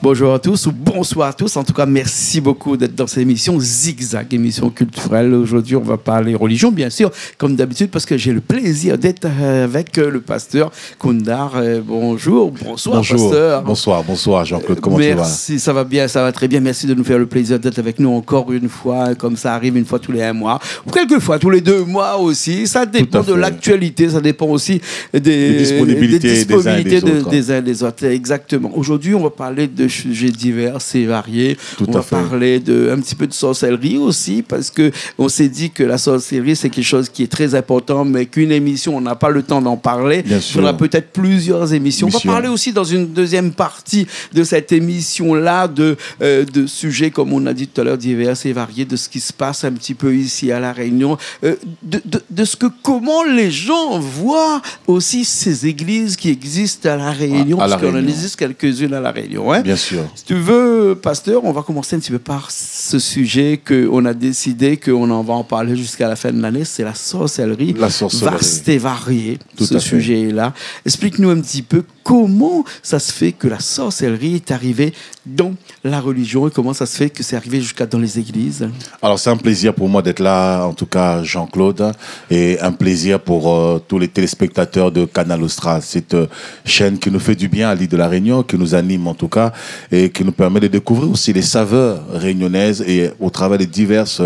Bonjour à tous ou bonsoir à tous. En tout cas, merci beaucoup d'être dans cette émission Zigzag, émission culturelle. Aujourd'hui, on va parler religion, bien sûr, comme d'habitude, parce que j'ai le plaisir d'être avec le pasteur Koundar. Bonjour, bonsoir, pasteur. Bonsoir, Jean-Claude. Comment tu vas? Merci, ça va bien, ça va très bien. Merci de nous faire le plaisir d'être avec nous encore une fois, comme ça arrive une fois tous les 1 mois, ou quelquefois tous les 2 mois aussi. Ça dépend de l'actualité, ça dépend aussi des disponibilités des uns des autres. Exactement. Aujourd'hui, on va parler de sujets divers et variés. On va parler un petit peu de sorcellerie aussi, parce qu'on s'est dit que la sorcellerie, c'est quelque chose qui est très important, mais qu'une émission, on n'a pas le temps d'en parler. Il faudra peut-être plusieurs émissions. On va parler aussi dans une deuxième partie de cette émission-là de sujets, comme on a dit tout à l'heure, divers et variés, de ce qui se passe un petit peu ici à La Réunion, comment les gens voient aussi ces églises qui existent à La Réunion, parce qu'on en existe quelques-unes à La Réunion. Hein? Bien sûr. Si tu veux, pasteur, on va commencer un petit peu par ce sujet qu'on a décidé qu'on va en parler jusqu'à la fin de l'année, c'est la sorcellerie. La sorcellerie. Vaste et variée, ce sujet-là. Explique-nous un petit peu comment ça se fait que la sorcellerie est arrivée dans la religion et comment ça se fait que c'est arrivé jusqu'à dans les églises. Alors, c'est un plaisir pour moi d'être là, en tout cas, Jean-Claude, et un plaisir pour tous les téléspectateurs de Canal Austral, cette chaîne qui nous fait du bien à l'île de la Réunion, qui nous anime en tout cas, et qui nous permet de découvrir aussi les saveurs réunionnaises et au travers des diverses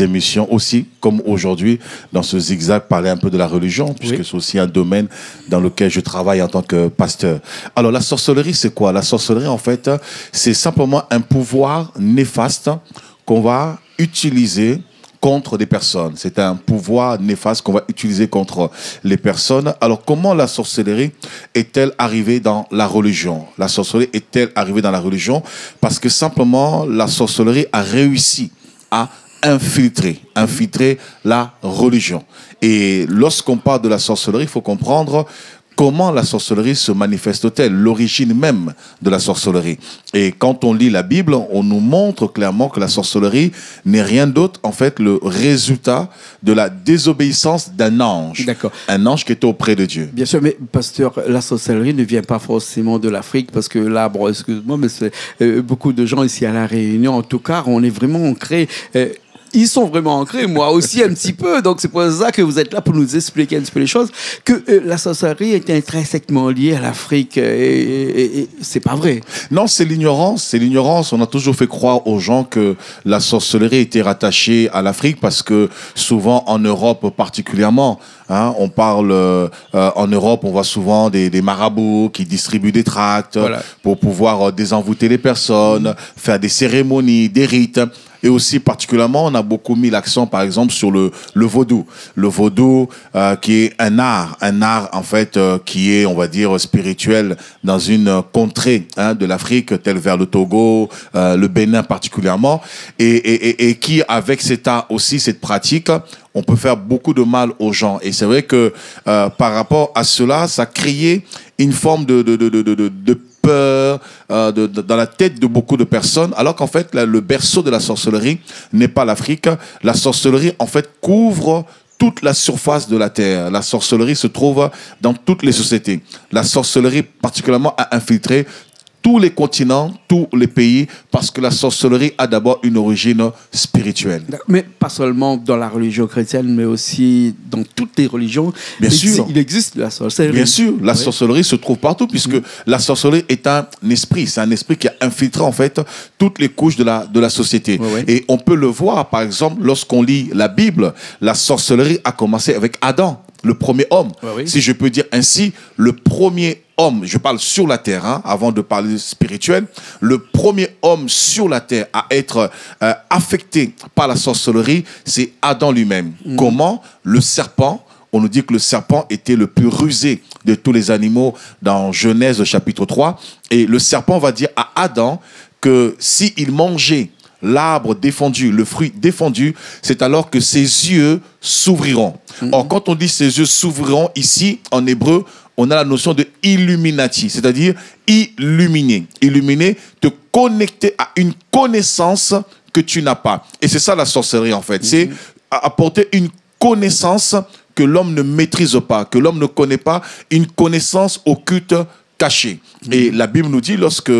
émissions aussi, comme aujourd'hui, dans ce zigzag, parler un peu de la religion, puisque c'est aussi un domaine dans lequel je travaille en tant que pasteur. Alors, la sorcellerie, c'est quoi? La sorcellerie, en fait, c'est simplement un pouvoir néfaste qu'on va utiliser contre des personnes. C'est un pouvoir néfaste qu'on va utiliser contre les personnes. Alors, comment la sorcellerie est-elle arrivée dans la religion? La sorcellerie est-elle arrivée dans la religion? Parce que simplement, la sorcellerie a réussi à infiltrer la religion. Et lorsqu'on parle de la sorcellerie, il faut comprendre comment la sorcellerie se manifeste-t-elle, l'origine même de la sorcellerie. Et quand on lit la Bible, on nous montre clairement que la sorcellerie n'est rien d'autre, en fait, le résultat de la désobéissance d'un ange. D'accord. Un ange qui était auprès de Dieu. Bien sûr, mais pasteur, la sorcellerie ne vient pas forcément de l'Afrique, parce que là, bon, excuse-moi, mais c'est beaucoup de gens ici à La Réunion, en tout cas, on est vraiment ancrés... Ils sont vraiment ancrés, moi aussi un petit peu. Donc, c'est pour ça que vous êtes là pour nous expliquer un petit peu les choses. Que la sorcellerie est intrinsèquement liée à l'Afrique. Et c'est pas vrai. Non, c'est l'ignorance. C'est l'ignorance. On a toujours fait croire aux gens que la sorcellerie était rattachée à l'Afrique parce que souvent, en Europe particulièrement, hein, on parle en Europe, on voit souvent des marabouts qui distribuent des tracts pour pouvoir désenvoûter les personnes, faire des cérémonies, des rites. Et aussi, particulièrement, on a beaucoup mis l'accent, par exemple, sur le vaudou. Le vaudou, qui est un art, en fait, qui est, on va dire, spirituel dans une contrée de l'Afrique, telle vers le Togo, le Bénin particulièrement, et qui, avec cet art aussi, cette pratique, on peut faire beaucoup de mal aux gens. Et c'est vrai que, par rapport à cela, ça créait une forme de peur dans la tête de beaucoup de personnes, alors qu'en fait, le berceau de la sorcellerie n'est pas l'Afrique. La sorcellerie, en fait, couvre toute la surface de la terre. La sorcellerie se trouve dans toutes les sociétés. La sorcellerie, particulièrement, a infiltré tous les continents, tous les pays, parce que la sorcellerie a d'abord une origine spirituelle. Mais pas seulement dans la religion chrétienne, mais aussi dans toutes les religions. Bien sûr. Il existe la sorcellerie. Bien sûr, la sorcellerie se trouve partout, puisque la sorcellerie est un esprit. C'est un esprit qui a infiltré, en fait, toutes les couches de la société. Et on peut le voir, par exemple, lorsqu'on lit la Bible, la sorcellerie a commencé avec Adam, le premier homme. Si je peux dire ainsi, le premier homme, je parle sur la terre, hein, avant de parler spirituel, le premier homme sur la terre à être affecté par la sorcellerie, c'est Adam lui-même. Comment? Le serpent, on nous dit que le serpent était le plus rusé de tous les animaux dans Genèse chapitre 3. Et le serpent va dire à Adam que s'il mangeait l'arbre défendu, le fruit défendu, c'est alors que ses yeux s'ouvriront. Or, quand on dit ses yeux s'ouvriront, ici, en hébreu, on a la notion de illuminati, c'est-à-dire illuminer. Illuminer, te connecter à une connaissance que tu n'as pas. Et c'est ça la sorcellerie, en fait. C'est apporter une connaissance que l'homme ne maîtrise pas, que l'homme ne connaît pas, une connaissance occulte caché. Et la Bible nous dit, lorsque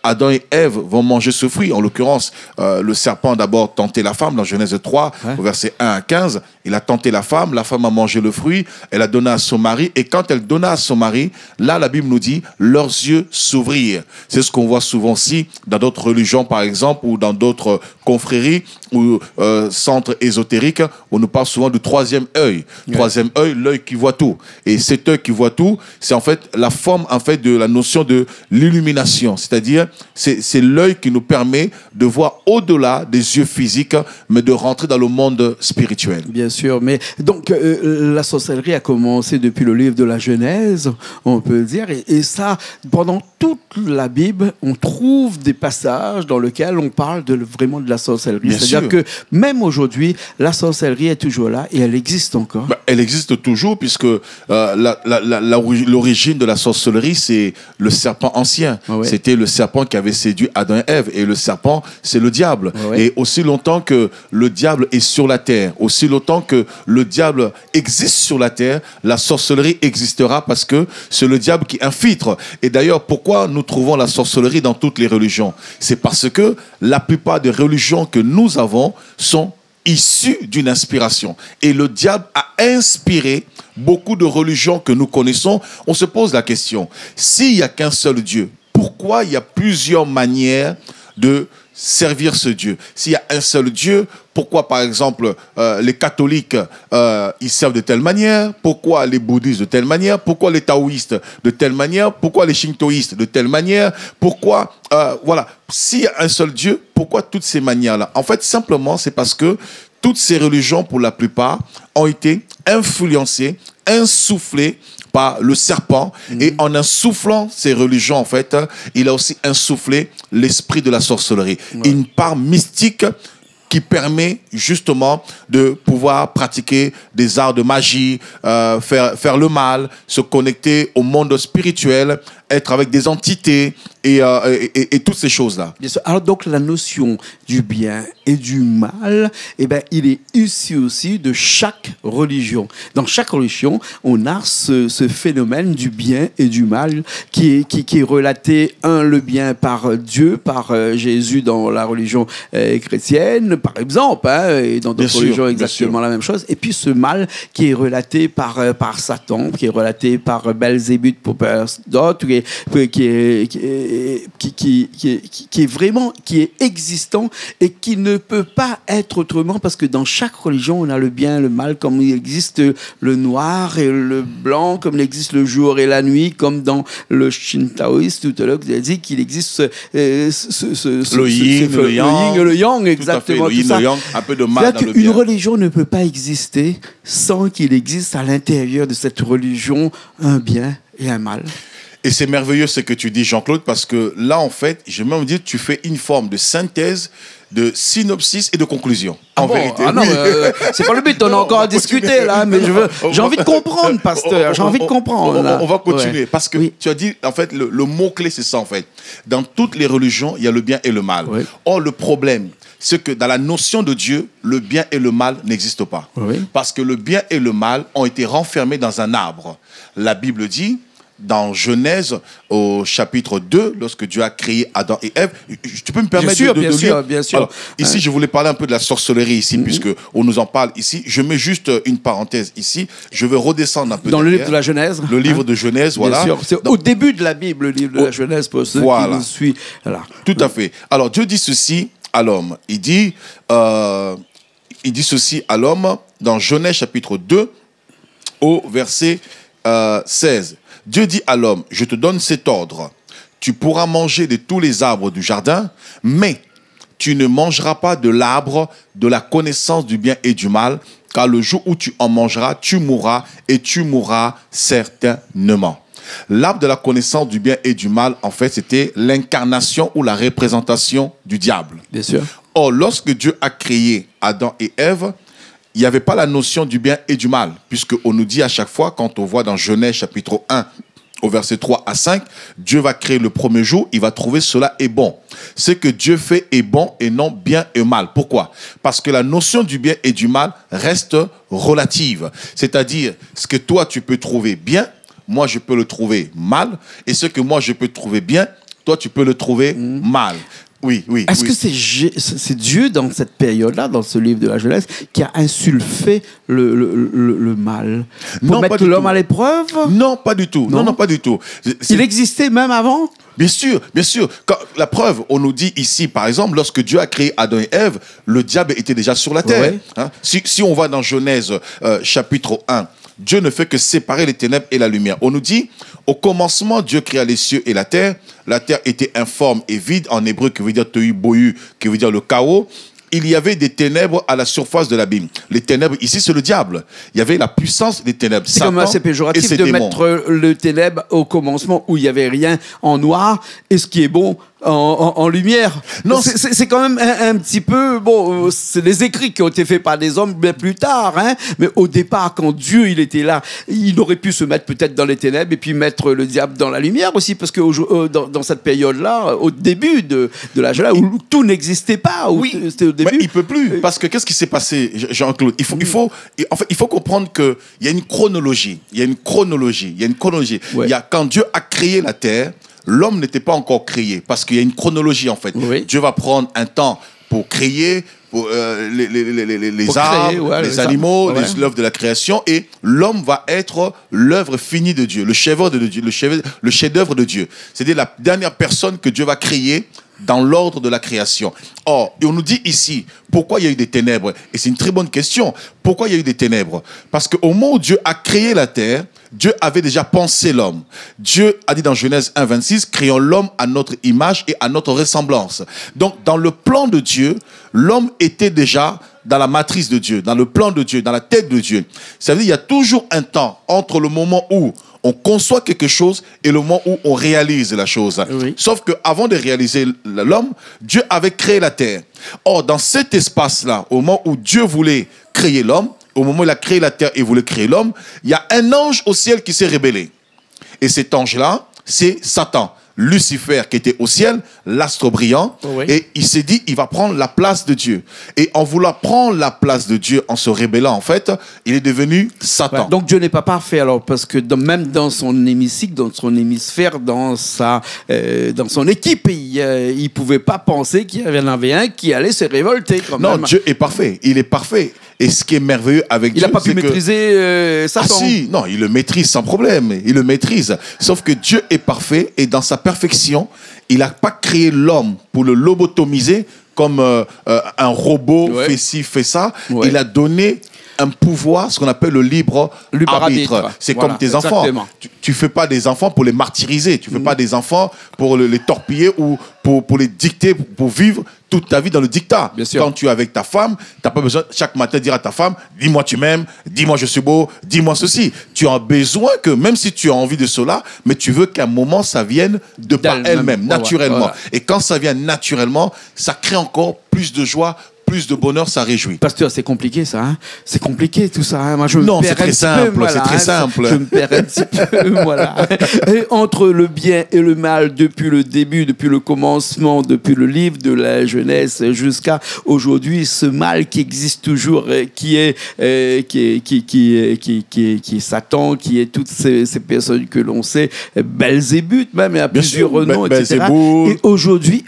Adam et Ève vont manger ce fruit, en l'occurrence, le serpent a d'abord tenté la femme, dans Genèse 3, au verset 1 à 15, il a tenté la femme a mangé le fruit, elle a donné à son mari, et quand elle donna à son mari, là, la Bible nous dit, leurs yeux s'ouvrirent. C'est ce qu'on voit souvent aussi dans d'autres religions, par exemple, ou dans d'autres confréries, ou centres ésotériques, on nous parle souvent du troisième œil. Troisième œil, l'œil qui voit tout. Et cet œil qui voit tout, c'est en fait la forme en fait de la notion de l'illumination. C'est-à-dire, c'est l'œil qui nous permet de voir au-delà des yeux physiques, mais de rentrer dans le monde spirituel. Bien sûr, mais donc la sorcellerie a commencé depuis le livre de la Genèse, on peut dire, et ça, pendant toute la Bible, on trouve des passages dans lesquels on parle vraiment de la sorcellerie. C'est-à-dire que même aujourd'hui, la sorcellerie est toujours là et elle existe encore. Elle existe toujours puisque l'origine de la sorcellerie, c'est le serpent ancien. C'était le serpent qui avait séduit Adam et Ève. Et le serpent, c'est le diable. Et aussi longtemps que le diable est sur la terre, aussi longtemps que le diable existe sur la terre, la sorcellerie existera parce que c'est le diable qui infiltre. Et d'ailleurs, pourquoi nous trouvons la sorcellerie dans toutes les religions? C'est parce que la plupart des religions que nous avons sont issues d'une inspiration. Et le diable a inspiré beaucoup de religions que nous connaissons. On se pose la question, s'il n'y a qu'un seul Dieu, pourquoi il y a plusieurs manières de servir ce Dieu? S'il y a un seul Dieu, pourquoi par exemple les catholiques ils servent de telle manière? Pourquoi les bouddhistes de telle manière? Pourquoi les taoïstes de telle manière? Pourquoi les shintoïstes de telle manière? Pourquoi voilà, s'il y a un seul Dieu, pourquoi toutes ces manières-là? En fait, simplement, c'est parce que toutes ces religions, pour la plupart, ont été influencées, insufflées par le serpent. Et en insufflant ces religions, en fait, il a aussi insufflé l'esprit de la sorcellerie. Une part mystique qui permet justement de pouvoir pratiquer des arts de magie, faire le mal, se connecter au monde spirituel, être avec des entités et toutes ces choses-là. Alors donc la notion du bien et du mal, eh ben, il est issu aussi de chaque religion. Dans chaque religion, on a ce phénomène du bien et du mal qui est relaté, le bien par Dieu, par Jésus dans la religion chrétienne, par exemple, et dans d'autres religions exactement la même chose. Et puis ce mal qui est relaté par Satan, qui est relaté par Belzébuth pour d'autres, qui est existant et qui ne peut pas être autrement, parce que dans chaque religion on a le bien et le mal, comme il existe le noir et le blanc, comme il existe le jour et la nuit, comme dans le shintoïsme tout à l'heure vous avez dit qu'il existe le yin et le yang, exactement, tout ça. Le yang, un peu de mal dans le bien. Une religion ne peut pas exister sans qu'il existe à l'intérieur de cette religion un bien et un mal. Et c'est merveilleux ce que tu dis, Jean-Claude, parce que là, en fait, je vais même dire, tu fais une forme de synthèse, de synopsis et de conclusion. En vérité. Non, c'est pas le but, on a encore à discuter là, mais j'ai envie de comprendre, pasteur, j'ai envie de comprendre. On va continuer, parce que tu as dit, en fait, le mot-clé, c'est ça, en fait. Dans toutes les religions, il y a le bien et le mal. Or, le problème, c'est que dans la notion de Dieu, le bien et le mal n'existent pas. Parce que le bien et le mal ont été renfermés dans un arbre. La Bible dit, dans Genèse, au chapitre 2, lorsque Dieu a créé Adam et Ève, tu peux me permettre de lire? Bien sûr. Alors, ici, je voulais parler un peu de la sorcellerie ici, puisque on nous en parle ici. Je mets juste une parenthèse ici. Je vais redescendre un peu dans le livre de la Genèse. Le livre de Genèse, voilà. Bien sûr. C'est au début de la Bible, le livre de la Genèse, pour ceux qui nous suivent. Tout à fait. Alors, Dieu dit ceci à l'homme. Il dit ceci à l'homme dans Genèse chapitre 2, au verset 16. Dieu dit à l'homme, je te donne cet ordre. Tu pourras manger de tous les arbres du jardin, mais tu ne mangeras pas de l'arbre de la connaissance du bien et du mal, car le jour où tu en mangeras, tu mourras, et tu mourras certainement. L'arbre de la connaissance du bien et du mal, en fait, c'était l'incarnation ou la représentation du diable. Bien sûr. Or, lorsque Dieu a créé Adam et Ève, il n'y avait pas la notion du bien et du mal, puisqu'on nous dit à chaque fois, quand on voit dans Genèse chapitre 1, au verset 3 à 5, Dieu va créer le premier jour, il va trouver cela est bon. Ce que Dieu fait est bon et non bien et mal. Pourquoi? Parce que la notion du bien et du mal reste relative. C'est-à-dire, ce que toi tu peux trouver bien, moi je peux le trouver mal, et ce que moi je peux trouver bien, toi tu peux le trouver mal. Oui, oui. Est-ce oui. que c'est Dieu, dans cette période-là, dans ce livre de la Genèse, qui a insulfé le mal pour mettre l'homme à l'épreuve? Non, pas du tout. Non, pas du tout. Il existait même avant? Bien sûr, bien sûr. Quand, la preuve, on nous dit ici, par exemple, lorsque Dieu a créé Adam et Ève, le diable était déjà sur la terre. Ouais. Hein? Si on va dans Genèse chapitre 1, Dieu ne fait que séparer les ténèbres et la lumière. On nous dit, au commencement, Dieu créa les cieux et la terre. La terre était informe et vide, en hébreu, qui veut dire tohu bohu, qui veut dire le chaos. Il y avait des ténèbres à la surface de l'abîme. Les ténèbres, ici, c'est le diable. Il y avait la puissance des ténèbres. C'est comme assez péjoratif de mettre le ténèbre au commencement où il n'y avait rien en noir et ce qui est bon en lumière. Non, c'est quand même un petit peu... Bon, c'est des écrits qui ont été faits par des hommes bien plus tard, hein, mais au départ, quand Dieu il était là, il aurait pu se mettre peut-être dans les ténèbres et puis mettre le diable dans la lumière aussi, parce que dans cette période-là, au début de l'âge là, où tout n'existait pas, oui, c'était au début... Mais il ne peut plus, parce que qu'est-ce qui s'est passé, Jean-Claude? En fait, il faut comprendre qu'il y a une chronologie. Ouais. Quand Dieu a créé la terre, l'homme n'était pas encore créé, parce qu'il y a une chronologie, en fait. Oui. Dieu va prendre un temps pour créer les arbres, les animaux, l'œuvre de la création, et l'homme va être l'œuvre finie de Dieu, le chef-d'œuvre de Dieu, le chef-d'œuvre de Dieu. C'est-à-dire la dernière personne que Dieu va créer dans l'ordre de la création. Or, et on nous dit ici, pourquoi il y a eu des ténèbres? Et c'est une très bonne question. Pourquoi il y a eu des ténèbres? Parce qu'au moment où Dieu a créé la terre, Dieu avait déjà pensé l'homme. Dieu a dit dans Genèse 1, 26, créons l'homme à notre image et à notre ressemblance. Donc, dans le plan de Dieu, l'homme était déjà dans la matrice de Dieu, dans le plan de Dieu, dans la tête de Dieu. Ça veut dire qu'il y a toujours un temps entre le moment où on conçoit quelque chose et le moment où on réalise la chose. Oui. Sauf qu'avant de réaliser l'homme, Dieu avait créé la terre. Or, dans cet espace-là, au moment où Dieu voulait créer l'homme, au moment où il a créé la terre et voulait créer l'homme, il y a un ange au ciel qui s'est rébellé. Et cet ange-là, c'est Satan. Lucifer qui était au ciel, l'astre brillant, oui. Et il s'est dit, il va prendre la place de Dieu. Et en voulant prendre la place de Dieu, en se rébellant, en fait, il est devenu Satan. Ouais, donc Dieu n'est pas parfait, alors, parce que même dans son hémicycle, dans son hémisphère, dans son équipe, il ne pouvait pas penser qu'il y en avait un qui allait se révolter. Non, Dieu est parfait, il est parfait. Et ce qui est merveilleux avec Dieu, il n'a pas pu maîtriser Satan. Ah si, non, il le maîtrise sans problème, il le maîtrise. Sauf que Dieu est parfait et dans sa perfection, il n'a pas créé l'homme pour le lobotomiser comme un robot, ouais. Fait ci, fait ça. Ouais. Il a donné un pouvoir, ce qu'on appelle le libre arbitre. C'est voilà, comme tes enfants. Tu ne fais pas des enfants pour les martyriser. Tu ne fais pas des enfants pour les torpiller ou pour les dicter, pour vivre toute ta vie dans le dictat. Quand tu es avec ta femme, tu n'as pas besoin chaque matin de dire à ta femme, dis-moi tu m'aimes, dis-moi je suis beau, dis-moi ceci. Tu as besoin que, même si tu as envie de cela, mais tu veux qu'à un moment, ça vienne de par elle-même, naturellement. Et quand ça vient naturellement, ça crée encore plus de joie, plus de bonheur, ça réjouit. Pasteur, c'est compliqué ça, hein? C'est compliqué tout ça. Hein? Moi, non, c'est très simple, c'est très simple. Je me perds un petit peu, voilà. Et entre le bien et le mal, depuis le début, depuis le commencement, depuis le livre de la Genèse jusqu'à aujourd'hui, ce mal qui existe toujours, qui est Satan, qui est toutes ces personnes que l'on sait, Belzébuth même, et à plusieurs noms, etc. Et aujourd'hui,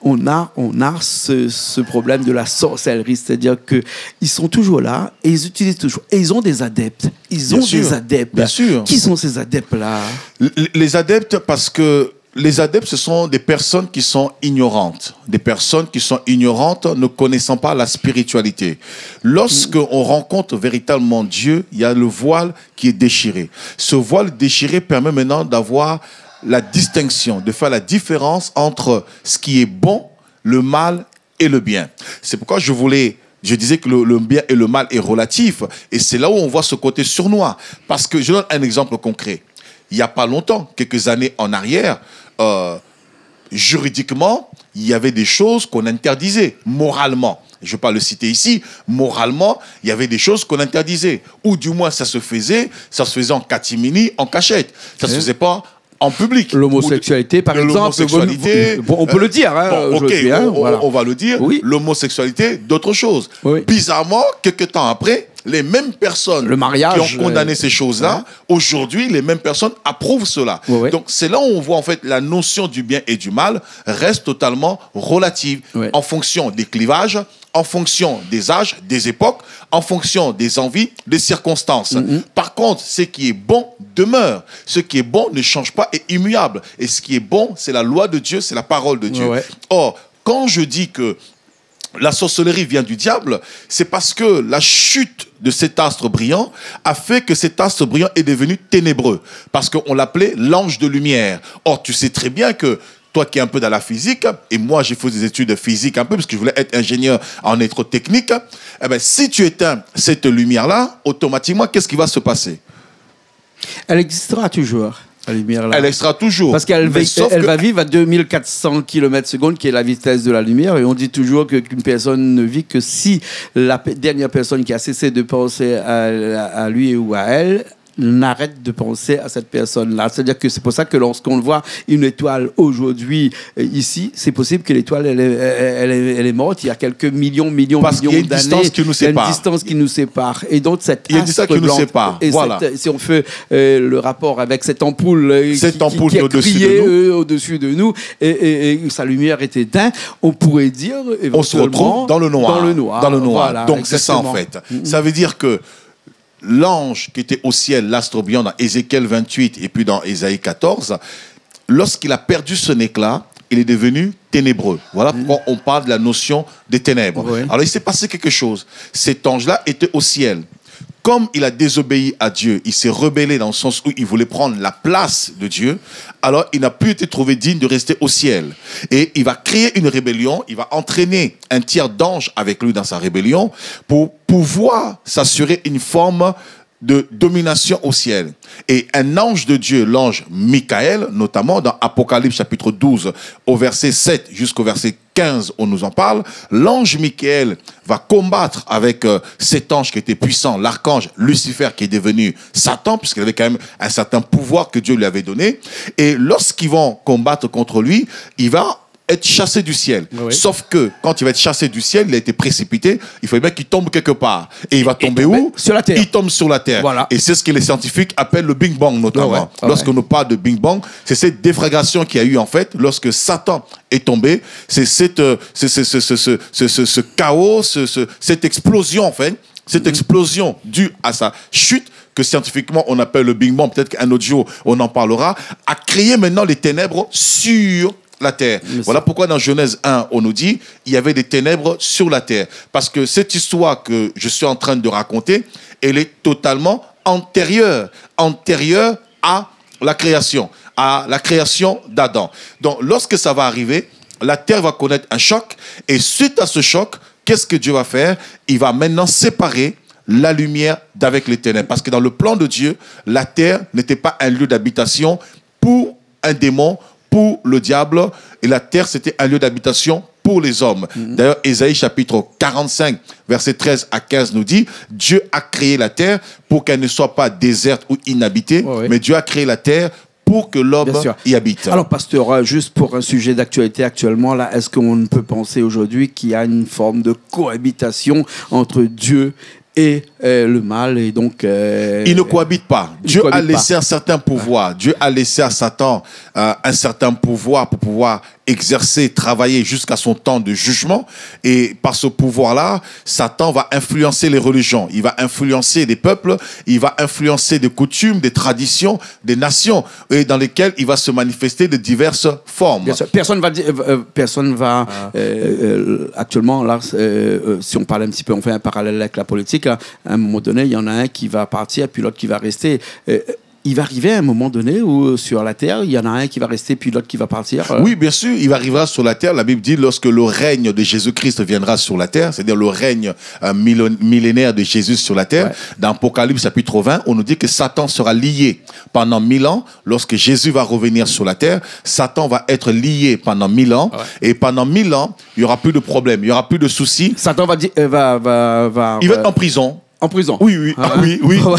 on a ce problème de la sorcellerie, c'est-à-dire qu'ils sont toujours là et ils utilisent toujours. Et ils ont des adeptes. Ils ont des adeptes. Bien sûr. Qui sont ces adeptes-là? Les adeptes, parce que les adeptes, ce sont des personnes qui sont ignorantes. Des personnes qui sont ignorantes, ne connaissant pas la spiritualité. Lorsqu'on rencontre véritablement Dieu, il y a le voile qui est déchiré. Ce voile déchiré permet maintenant d'avoir la distinction, de faire la différence entre ce qui est bon, le mal et le bien. C'est pourquoi je disais que le bien et le mal est relatif. Et c'est là où on voit ce côté sournois. Parce que je donne un exemple concret. Il n'y a pas longtemps, quelques années en arrière, juridiquement, il y avait des choses qu'on interdisait moralement. Je ne vais pas le citer ici. Moralement, il y avait des choses qu'on interdisait. Ou du moins, ça se faisait en catimini, en cachette. Ça ne se faisait pas en public. L'homosexualité, par exemple, on peut le dire. Hein, bon, okay, on va le dire. Oui. L'homosexualité, d'autres choses. Oui. Bizarrement, quelques temps après, les mêmes personnes le mariage, qui ont condamné ces choses-là, aujourd'hui, les mêmes personnes approuvent cela. Donc, c'est là où on voit en fait la notion du bien et du mal reste totalement relative en fonction des clivages, en fonction des âges, des époques, en fonction des envies, des circonstances. Par contre, ce qui est bon demeure. Ce qui est bon ne change pas, est immuable. Et ce qui est bon, c'est la loi de Dieu, c'est la parole de Dieu. Or, quand je dis que la sorcellerie vient du diable, c'est parce que la chute de cet astre brillant a fait que cet astre brillant est devenu ténébreux. Parce qu'on l'appelait l'ange de lumière. Or, tu sais très bien que toi qui es un peu dans la physique, et moi j'ai fait des études de physique un peu, parce que je voulais être ingénieur en électrotechnique, eh bien, si tu éteins cette lumière-là, automatiquement, qu'est-ce qui va se passer? Elle existera toujours, la lumière là. Elle existera toujours. Parce qu'elle va vivre à 2400 km/s, qui est la vitesse de la lumière, et on dit toujours qu'une personne ne vit que si la dernière personne qui a cessé de penser à lui ou à elle n'arrête de penser à cette personne-là. C'est-à-dire que c'est pour ça que lorsqu'on voit une étoile aujourd'hui ici, c'est possible que l'étoile elle est morte il y a quelques millions d'années. Parce qu'il y a une distance qui nous sépare. Il y a une distance qui nous sépare. Et donc cette il y a une distance qui nous sépare. Voilà. Si on fait le rapport avec cette ampoule, qui a crié au-dessus de nous et sa lumière est éteinte, on pourrait dire on se retrouve dans le noir. Dans le noir. Voilà, donc c'est ça en fait. Ça veut dire que l'ange qui était au ciel, l'astre brillant dans Ézéchiel 28 et puis dans Ésaïe 14, lorsqu'il a perdu son éclat, il est devenu ténébreux. Voilà pourquoi on parle de la notion des ténèbres. Alors il s'est passé quelque chose. Cet ange-là était au ciel. Comme il a désobéi à Dieu, il s'est rebellé dans le sens où il voulait prendre la place de Dieu, alors il n'a plus été trouvé digne de rester au ciel. Et il va créer une rébellion, il va entraîner un tiers d'anges avec lui dans sa rébellion pour pouvoir s'assurer une forme de domination au ciel. Et un ange de Dieu, l'ange Michael, notamment dans Apocalypse chapitre 12, au verset 7 jusqu'au verset 15, on nous en parle, l'ange Michael va combattre avec cet ange qui était puissant, l'archange Lucifer qui est devenu Satan, puisqu'il avait quand même un certain pouvoir que Dieu lui avait donné. Et lorsqu'ils vont combattre contre lui, il va être chassé du ciel. Sauf que quand il va être chassé du ciel, il a été précipité, il faut bien qu'il tombe quelque part. Et il va tomber où? Sur la terre. Il tombe sur la terre. Voilà. Et c'est ce que les scientifiques appellent le Big Bang notamment. Lorsqu'on nous parle de Big Bang, c'est cette déflagration qu'il y a eu en fait lorsque Satan est tombé. C'est ce chaos, cette explosion en fait. Cette explosion due à sa chute, que scientifiquement on appelle le Big Bang, peut-être qu'un autre jour on en parlera, a créé maintenant les ténèbres sur la terre. Voilà pourquoi dans Genèse 1, on nous dit il y avait des ténèbres sur la terre. Parce que cette histoire que je suis en train de raconter, elle est totalement antérieure à la création d'Adam. Donc lorsque ça va arriver, la terre va connaître un choc, et suite à ce choc, qu'est-ce que Dieu va faire? Il va maintenant séparer la lumière d'avec les ténèbres. Parce que dans le plan de Dieu, la terre n'était pas un lieu d'habitation pour un démon, pour le diable, et la terre c'était un lieu d'habitation pour les hommes. D'ailleurs, Ésaïe chapitre 45, versets 13 à 15 nous dit, Dieu a créé la terre pour qu'elle ne soit pas déserte ou inhabitée, mais Dieu a créé la terre pour que l'homme y habite. Alors, pasteur, juste pour un sujet d'actualité actuellement, là, est-ce qu'on peut penser aujourd'hui qu'il y a une forme de cohabitation entre Dieu et le mal, et donc... il ne cohabite pas. Dieu a laissé un certain pouvoir. Dieu a laissé à Satan un certain pouvoir pour pouvoir exercer, travailler jusqu'à son temps de jugement. Et par ce pouvoir-là, Satan va influencer les religions. Il va influencer des peuples, il va influencer des coutumes, des traditions, des nations, et dans lesquelles il va se manifester de diverses formes. Bien sûr. Personne va actuellement, là, si on parle un petit peu, on fait un parallèle avec la politique, là, à un moment donné, il y en a un qui va partir, puis l'autre qui va rester. Il va arriver à un moment donné où sur la terre, il y en a un qui va rester, puis l'autre qui va partir. Oui, bien sûr, il arrivera sur la terre. La Bible dit lorsque le règne de Jésus-Christ viendra sur la terre, c'est-à-dire le règne millénaire de Jésus sur la terre. Dans Apocalypse chapitre 20, on nous dit que Satan sera lié pendant 1000 ans. Lorsque Jésus va revenir sur la terre, Satan va être lié pendant 1000 ans. Et pendant 1000 ans, il n'y aura plus de problème, il n'y aura plus de soucis. Satan va il va être en prison. En prison. Oui, oui, Ah, oui, oui. ouais.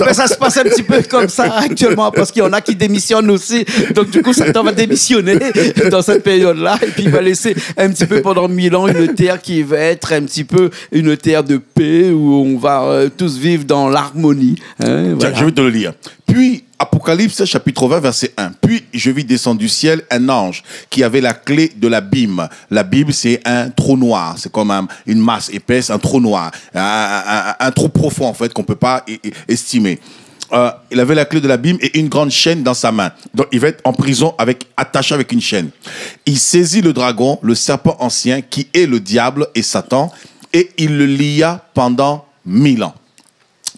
Mais ça se passe un petit peu comme ça actuellement, parce qu'il y en a qui démissionnent aussi. Donc du coup, Satan va démissionner dans cette période-là, et puis il va laisser un petit peu pendant 1000 ans une terre qui va être un petit peu une terre de paix, où on va tous vivre dans l'harmonie. Hein, voilà. Tiens, je vais te le lire. Puis, Apocalypse chapitre 20, verset 1. Puis je vis descendre du ciel un ange qui avait la clé de l'abîme. L'abîme, c'est un trou noir. C'est comme une masse épaisse, un trou noir. Un trou profond, en fait, qu'on ne peut pas estimer. Il avait la clé de l'abîme et une grande chaîne dans sa main. Donc, il va être en prison attaché avec une chaîne. Il saisit le dragon, le serpent ancien, qui est le diable et Satan, et il le lia pendant 1000 ans.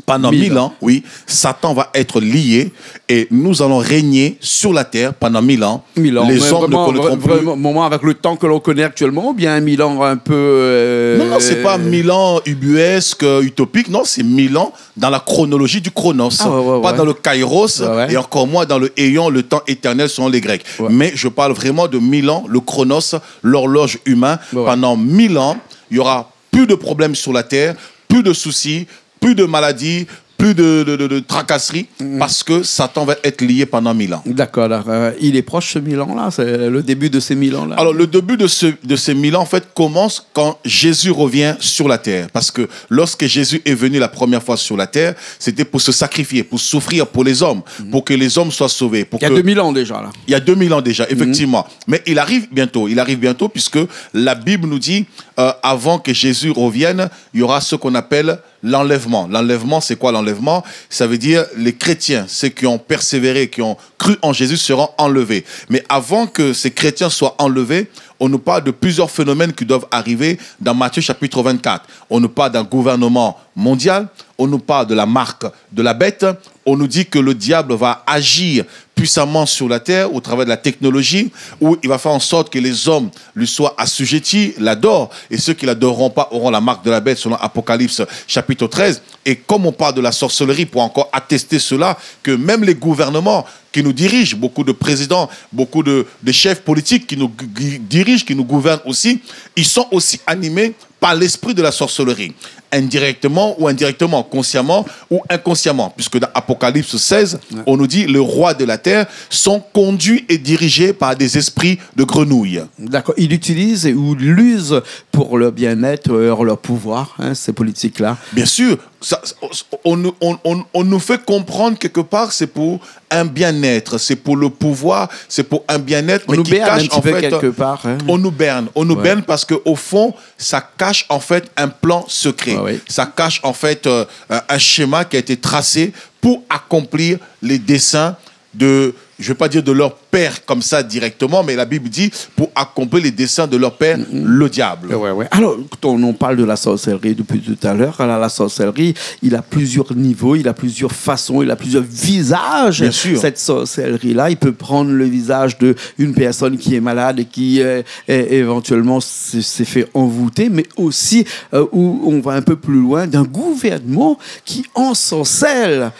Pendant 1000 ans, oui, Satan va être lié et nous allons régner sur la terre pendant 1000 ans. 1000 ans. Les hommes ne connaîtront plus. Vraiment avec le temps que l'on connaît actuellement, ou bien 1000 ans un peu... Non, c'est pas 1000 ans ubuesque, utopique. Non, c'est 1000 ans dans la chronologie du chronos. Pas dans le kairos et encore moins dans le éon, le temps éternel selon les Grecs. Mais je parle vraiment de 1000 ans, le chronos, l'horloge humaine. Pendant 1000 ans, il y aura plus de problèmes sur la terre, plus de soucis, plus de maladies, plus de tracasseries, parce que Satan va être lié pendant 1000 ans. D'accord. Il est proche, ce 1000 ans-là? C'est le début de ces 1000 ans-là? Alors, le début de ces 1000 ans, en fait, commence quand Jésus revient sur la terre. Parce que lorsque Jésus est venu la première fois sur la terre, c'était pour se sacrifier, pour souffrir pour les hommes, pour que les hommes soient sauvés. Il y a 2000 ans déjà, là. Il y a 2000 ans déjà, effectivement. Mais il arrive bientôt, puisque la Bible nous dit, avant que Jésus revienne, il y aura ce qu'on appelle l'enlèvement. L'enlèvement, c'est quoi l'enlèvement? Ça veut dire les chrétiens, ceux qui ont persévéré, qui ont cru en Jésus, seront enlevés. Mais avant que ces chrétiens soient enlevés, on nous parle de plusieurs phénomènes qui doivent arriver dans Matthieu chapitre 24. On nous parle d'un gouvernement mondial, on nous parle de la marque de la bête, on nous dit que le diable va agir puissamment sur la terre au travers de la technologie, où il va faire en sorte que les hommes lui soient assujettis, l'adorent, et ceux qui ne l'adoreront pas auront la marque de la bête selon Apocalypse chapitre 13. Et comme on parle de la sorcellerie, pour encore attester cela, que même les gouvernements qui nous dirigent, beaucoup de présidents, beaucoup de chefs politiques qui nous dirigent, qui nous gouvernent aussi, ils sont aussi animés par l'esprit de la sorcellerie, indirectement ou indirectement, consciemment ou inconsciemment, puisque dans Apocalypse 16, on nous dit le roi de la terre sont conduits et dirigés par des esprits de grenouilles. D'accord. Ils l'utilisent ou l'usent pour leur bien-être, leur pouvoir, hein, ces politiques-là. Bien sûr. Ça, on nous fait comprendre quelque part c'est pour un bien-être, c'est pour le pouvoir, c'est pour un bien-être, mais qui cache en fait quelque part. Hein. On nous berne parce que au fond ça cache en fait un plan secret. Ça cache en fait un schéma qui a été tracé pour accomplir les desseins de, je ne vais pas dire de leur père comme ça directement, mais la Bible dit pour accomplir les desseins de leur père, le diable. Alors, quand on parle de la sorcellerie depuis tout à l'heure, la sorcellerie, il a plusieurs niveaux, il a plusieurs façons, il a plusieurs visages. Bien sûr. Cette sorcellerie-là, il peut prendre le visage d'une personne qui est malade et qui éventuellement s'est fait envoûter, mais aussi, où on va un peu plus loin, d'un gouvernement qui ensorcelle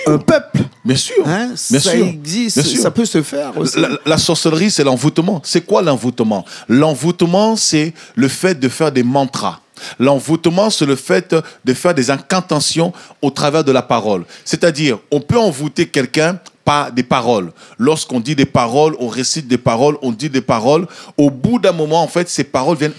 un peuple. Bien sûr. Hein, Bien ça sûr. existe, Bien sûr. ça peut se faire aussi. La sorcellerie, c'est l'envoûtement. C'est quoi l'envoûtement? L'envoûtement, c'est le fait de faire des mantras. L'envoûtement, c'est le fait de faire des incantations au travers de la parole. C'est-à-dire, on peut envoûter quelqu'un par des paroles. Lorsqu'on dit des paroles, on récite des paroles, on dit des paroles. Au bout d'un moment, en fait, ces paroles viennent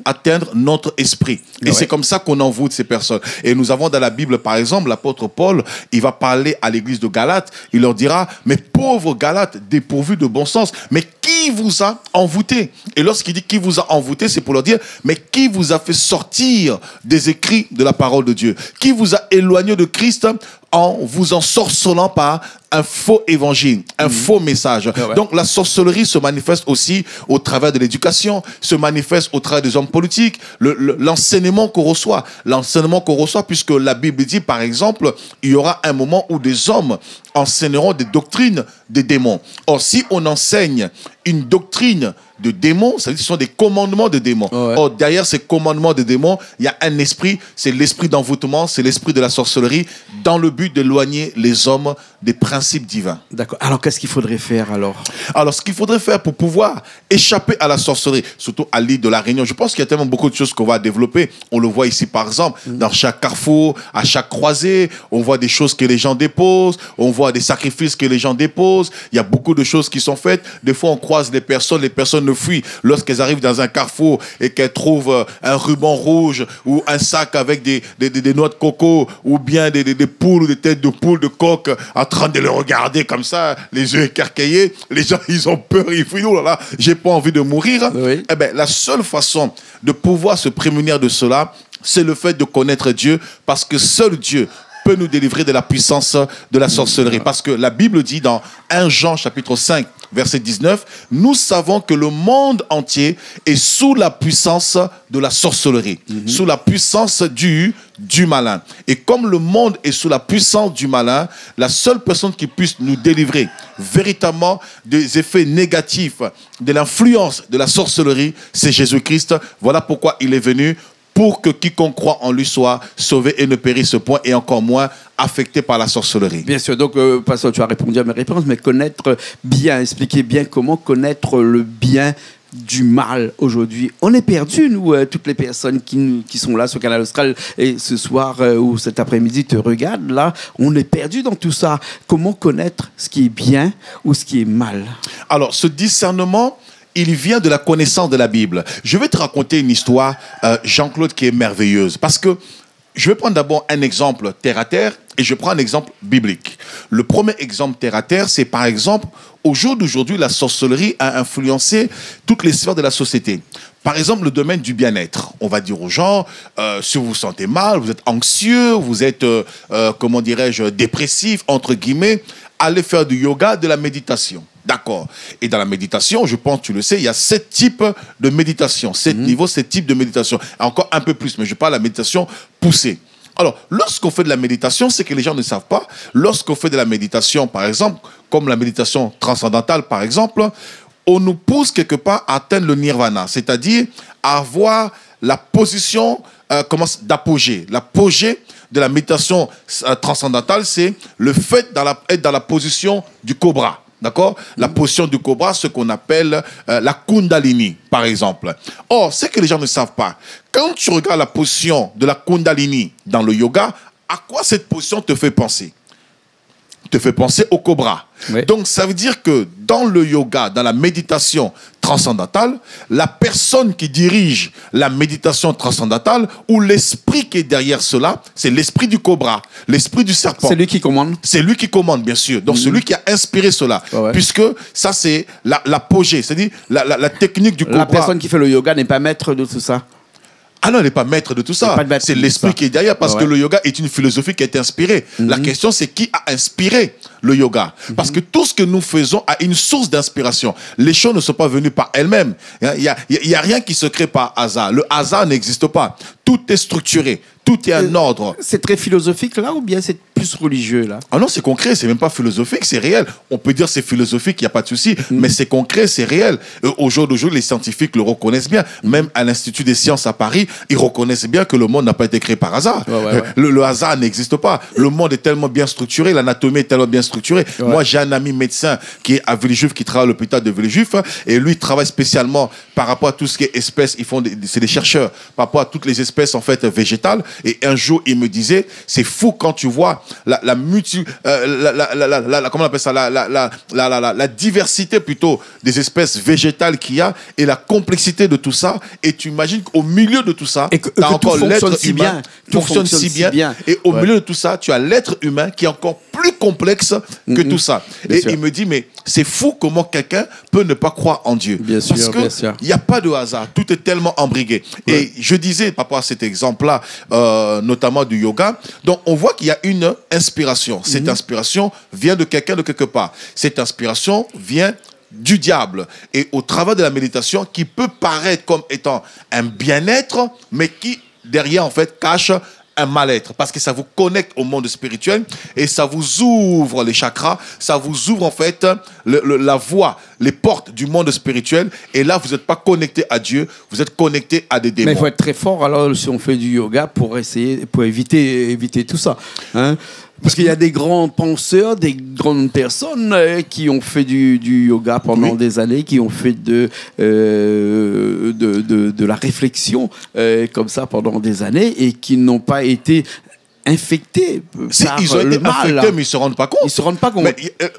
atteindre notre esprit. Et c'est comme ça qu'on envoûte ces personnes. Et nous avons dans la Bible, par exemple, l'apôtre Paul, il va parler à l'église de Galate. Il leur dira, mais pauvres Galates, dépourvus de bon sens, mais qui vous a envoûté? Et lorsqu'il dit qui vous a envoûté, c'est pour leur dire, mais qui vous a fait sortir des écrits de la parole de Dieu? Qui vous a éloigné de Christ en vous ensorcelant par un faux évangile, un faux message. Donc la sorcellerie se manifeste aussi au travers de l'éducation, se manifeste au travers des hommes politiques, l'enseignement qu'on reçoit. L'enseignement qu'on reçoit, puisque la Bible dit, par exemple, il y aura un moment où des hommes enseigneront des doctrines des démons. Or, si on enseigne une doctrine de démons, ça veut dire que ce sont des commandements de démons. Ouais. Or, derrière ces commandements de démons, il y a un esprit, c'est l'esprit d'envoûtement, c'est l'esprit de la sorcellerie, dans le but d'éloigner les hommes des principes divins. D'accord. Alors, qu'est-ce qu'il faudrait faire alors? Alors, ce qu'il faudrait faire pour pouvoir échapper à la sorcellerie, surtout à l'île de la Réunion, je pense qu'il y a tellement beaucoup de choses qu'on va développer. On le voit ici, par exemple, dans chaque carrefour, à chaque croisée, on voit des choses que les gens déposent, on voit des sacrifices que les gens déposent. Il y a beaucoup de choses qui sont faites. Des fois, on croise les personnes ne fuient. Lorsqu'elles arrivent dans un carrefour et qu'elles trouvent un ruban rouge ou un sac avec des noix de coco ou bien des poules ou des têtes de poules, de coq en train de les regarder comme ça, les yeux écarquillés, les gens, ils ont peur, ils fuient. Oh là là, j'ai pas envie de mourir. Oui. Eh bien, la seule façon de pouvoir se prémunir de cela, c'est le fait de connaître Dieu, parce que seul Dieu peut nous délivrer de la puissance de la sorcellerie. Parce que la Bible dit dans 1 Jean chapitre 5, verset 19, nous savons que le monde entier est sous la puissance de la sorcellerie, sous la puissance du malin. Et comme le monde est sous la puissance du malin, la seule personne qui puisse nous délivrer véritablement des effets négatifs de l'influence de la sorcellerie, c'est Jésus-Christ. Voilà pourquoi il est venu, pour que quiconque croit en lui soit sauvé et ne périsse point, et encore moins affecté par la sorcellerie. Bien sûr, donc, Pasteur, tu as répondu à mes réponses, mais connaître bien, expliquer bien comment connaître le bien du mal aujourd'hui. On est perdu, nous, toutes les personnes qui sont là sur Canal Austral et ce soir ou cet après-midi te regardent, là, on est perdu dans tout ça. Comment connaître ce qui est bien ou ce qui est mal? Alors, ce discernement, il vient de la connaissance de la Bible. Je vais te raconter une histoire, Jean-Claude, qui est merveilleuse. Parce que je vais prendre d'abord un exemple terre à terre et je prends un exemple biblique. Le premier exemple terre à terre, c'est par exemple, au jour d'aujourd'hui, la sorcellerie a influencé toutes les sphères de la société. Par exemple, le domaine du bien-être. On va dire aux gens, si vous vous sentez mal, vous êtes anxieux, vous êtes, comment dirais-je, dépressif, entre guillemets, allez faire du yoga, de la méditation. D'accord. Et dans la méditation, je pense, tu le sais, il y a 7 types de méditation. 7 niveaux, 7 types de méditation. Encore un peu plus, mais je parle de la méditation poussée. Alors, lorsqu'on fait de la méditation, c'est que les gens ne savent pas. Lorsqu'on fait de la méditation, par exemple, comme la méditation transcendantale, par exemple, on nous pousse quelque part à atteindre le nirvana, c'est-à-dire à avoir la position d'apogée. L'apogée de la méditation transcendantale, c'est le fait d'être dans la position du cobra. D'accord? La position du cobra, ce qu'on appelle la kundalini, par exemple. Or, ce que les gens ne savent pas, quand tu regardes la position de la kundalini dans le yoga, à quoi cette position te fait penser? Te fait penser au cobra. Oui. Donc, ça veut dire que dans le yoga, dans la méditation transcendantale, la personne qui dirige la méditation transcendantale ou l'esprit qui est derrière cela, c'est l'esprit du cobra, l'esprit du serpent. C'est lui qui commande. C'est lui qui commande, bien sûr. Donc, celui qui a inspiré cela. Ouais. Puisque ça, c'est l'apogée, c'est-à-dire la technique du cobra. La personne qui fait le yoga n'est pas maître de tout ça. Ah non, elle n'est pas maître de tout ça. C'est l'esprit qui est derrière, parce que le yoga est une philosophie qui a été inspirée. La question, c'est qui a inspiré le yoga? Parce que tout ce que nous faisons a une source d'inspiration. Les choses ne sont pas venues par elles-mêmes. Il n'y a rien qui se crée par hasard. Le hasard n'existe pas. Tout est structuré. Tout est en ordre. C'est très philosophique là ou bien c'est plus religieux là? Ah non, c'est concret, c'est même pas philosophique, c'est réel. On peut dire c'est philosophique, il n'y a pas de souci, mais c'est concret, c'est réel. Au jour d'aujourd'hui, les scientifiques le reconnaissent bien. Même à l'Institut des sciences à Paris, ils reconnaissent bien que le monde n'a pas été créé par hasard. Le hasard n'existe pas. Le monde est tellement bien structuré, l'anatomie est tellement bien structurée. Moi, j'ai un ami médecin qui est à Villejuif, qui travaille à l'hôpital de Villejuif, et lui, il travaille spécialement par rapport à tout ce qui est espèces. C'est des chercheurs par rapport à toutes les espèces en fait végétales. Et un jour, il me disait, c'est fou quand tu vois la diversité plutôt des espèces végétales qu'il y a et la complexité de tout ça. Et tu imagines qu'au milieu de tout ça, tu as encore l'être humain qui fonctionne si bien. Et au milieu de tout ça, tu as l'être humain qui est encore plus complexe que tout ça. Et il me dit, mais c'est fou comment quelqu'un peut ne pas croire en Dieu. Parce qu'il n'y a pas de hasard. Tout est tellement embrigué. Et je disais, par rapport à cet exemple-là, notamment du yoga, donc on voit qu'il y a une inspiration. Cette inspiration vient de quelqu'un de quelque part. Cette inspiration vient du diable. Et au travers de la méditation, qui peut paraître comme étant un bien-être, mais qui, derrière, en fait, cache un mal-être, parce que ça vous connecte au monde spirituel et ça vous ouvre les chakras, ça vous ouvre en fait la voie, les portes du monde spirituel, et là vous n'êtes pas connecté à Dieu, vous êtes connecté à des démons. Mais il faut être très fort alors si on fait du yoga pour éviter tout ça. Hein. Parce qu'il y a des grands penseurs, des grandes personnes qui ont fait du yoga pendant des années, qui ont fait de la réflexion comme ça pendant des années et qui n'ont pas été infectés par ils ont le été mal. infectés, mais ils ne se rendent pas compte. Ils se rendent pas compte. Mais,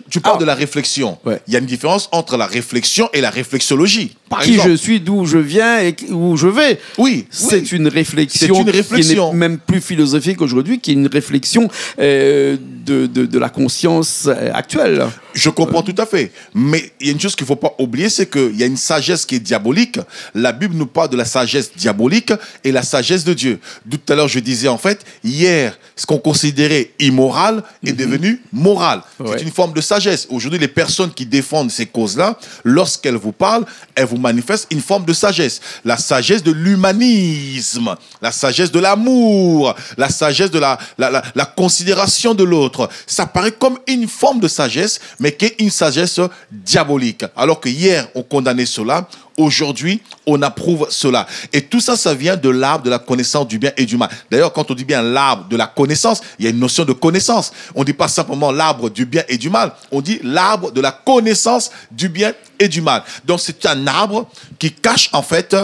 tu parles de la réflexion. Ouais. Il y a une différence entre la réflexion et la réflexologie. Par Qui exemple. je suis, d'où je viens et où je vais. Oui. C'est une réflexion, qui n'est même plus philosophique aujourd'hui, qui est une réflexion de la conscience actuelle. Je comprends tout à fait. Mais il y a une chose qu'il ne faut pas oublier, c'est qu'il y a une sagesse qui est diabolique. La Bible nous parle de la sagesse diabolique et la sagesse de Dieu. Tout à l'heure, je disais en fait, hier, ce qu'on considérait immoral est devenu moral. Ouais. C'est une forme de sagesse. Aujourd'hui, les personnes qui défendent ces causes-là, lorsqu'elles vous parlent, elles vous manifestent une forme de sagesse. La sagesse de l'humanisme, la sagesse de l'amour, la sagesse de la considération de l'autre. Ça paraît comme une forme de sagesse, mais qui est une sagesse diabolique. Alors que hier, on condamnait cela, aujourd'hui, on approuve cela. Et tout ça, ça vient de l'arbre de la connaissance du bien et du mal. D'ailleurs, quand on dit bien l'arbre de la connaissance, il y a une notion de connaissance. On ne dit pas simplement l'arbre du bien et du mal, on dit l'arbre de la connaissance du bien et du mal. Donc, c'est un arbre qui cache en fait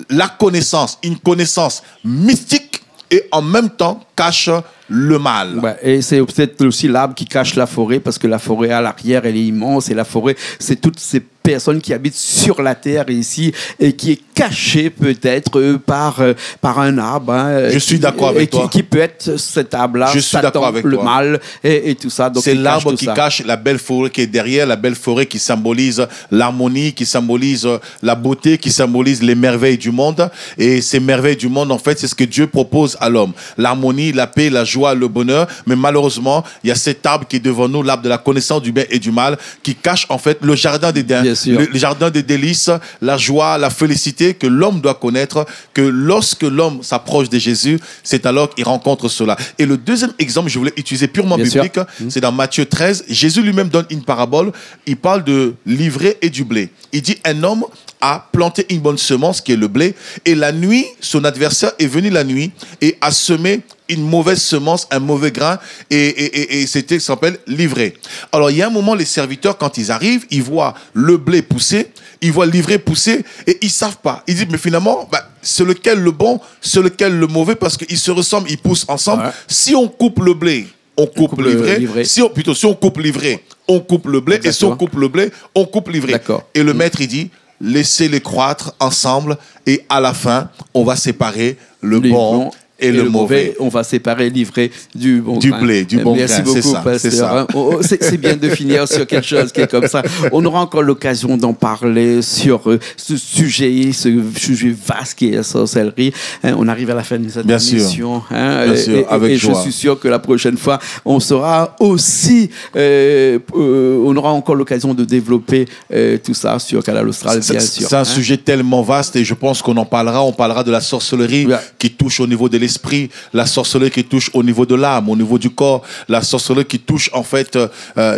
la connaissance, une connaissance mystique et en même temps cache le mal. Ouais, et c'est peut-être aussi l'arbre qui cache la forêt, parce que la forêt à l'arrière, elle est immense, et la forêt, c'est toutes ces personnes qui habitent sur la terre ici, et qui est cachée peut-être par un arbre. Hein, je suis d'accord avec toi. Qui peut être cet arbre-là, je suis d'accord avec le toi. Mal et tout ça. C'est l'arbre qui cache la belle forêt qui est derrière, la belle forêt qui symbolise l'harmonie, qui symbolise la beauté, qui symbolise les merveilles du monde. Et ces merveilles du monde, en fait, c'est ce que Dieu propose à l'homme. L'harmonie, la paix, la joie, le bonheur. Mais malheureusement, il y a cet arbre qui est devant nous, l'arbre de la connaissance du bien et du mal, qui cache en fait le jardin d'Éden, le jardin des délices, la joie, la félicité que l'homme doit connaître, que lorsque l'homme s'approche de Jésus, c'est alors qu'il rencontre cela. Et le deuxième exemple, je voulais utiliser purement biblique, c'est dans Matthieu 13. Jésus lui-même donne une parabole. Il parle de l'ivraie et du blé. Il dit, un homme a planté une bonne semence qui est le blé, et la nuit, son adversaire est venu la nuit et a semé une mauvaise semence, un mauvais grain, et c'était ce qu'on appelle l'ivraie. Alors, il y a un moment, les serviteurs, quand ils arrivent, ils voient le blé pousser, ils voient l'ivraie pousser, et ils ne savent pas. Ils disent, mais finalement, c'est lequel le bon, c'est lequel le mauvais, parce qu'ils se ressemblent, ils poussent ensemble. Ouais. Si on coupe le blé, on coupe l'ivraie. Si on coupe l'ivraie, on coupe le blé. Exactement. Et si on coupe le blé, on coupe l'ivraie. Et le maître, il dit, laissez-les croître ensemble, et à la fin, on va séparer le bon et le mauvais. On va séparer l'ivraie du bon grain. Blé, du bon Merci grain. Beaucoup, pasteur. C'est bien de finir sur quelque chose qui est comme ça. On aura encore l'occasion d'en parler sur ce sujet vaste qui est la sorcellerie. On arrive à la fin de cette émission. Bien sûr, avec joie. Je suis sûr que la prochaine fois, on sera aussi... on aura encore l'occasion de développer tout ça sur Canal Austral, bien sûr. C'est un sujet tellement vaste, et je pense qu'on en parlera. On parlera de la sorcellerie qui touche au niveau de l'esprit, la sorcellerie qui touche au niveau de l'âme, au niveau du corps, la sorcellerie qui touche en fait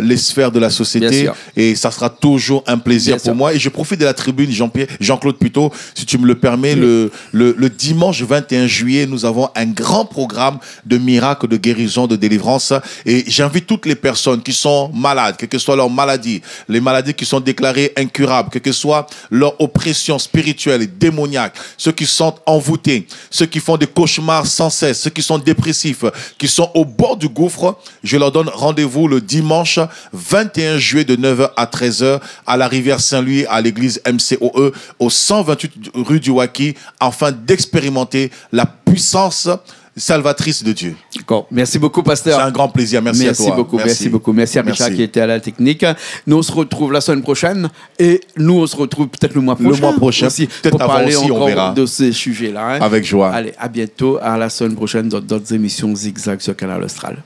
les sphères de la société, et ça sera toujours un plaisir pour moi. Et je profite de la tribune, Jean-Claude plutôt, si tu me le permets, le dimanche 21 juillet, nous avons un grand programme de miracles, de guérison, de délivrance, et j'invite toutes les personnes qui sont malades, quelle que soit leur maladie, les maladies qui sont déclarées incurables, quelle que soit leur oppression spirituelle et démoniaque, ceux qui sont envoûtés, ceux qui font des cauchemars sans cesse, ceux qui sont dépressifs, qui sont au bord du gouffre, je leur donne rendez-vous le dimanche 21 juillet de 9h à 13h à la rivière Saint-Louis, à l'église MCOE, au 128 rue du Wacky, afin d'expérimenter la puissance salvatrice de Dieu. D'accord. Merci beaucoup, pasteur. C'est un grand plaisir. Merci à toi. Merci beaucoup. Merci à Richard qui était à la technique. Nous, on se retrouve la semaine prochaine, et nous, on se retrouve peut-être le mois prochain. Aussi, pour parler encore de ces sujets-là. Avec joie. Allez, à bientôt. À la semaine prochaine dans d'autres émissions Zigzag sur Canal Austral.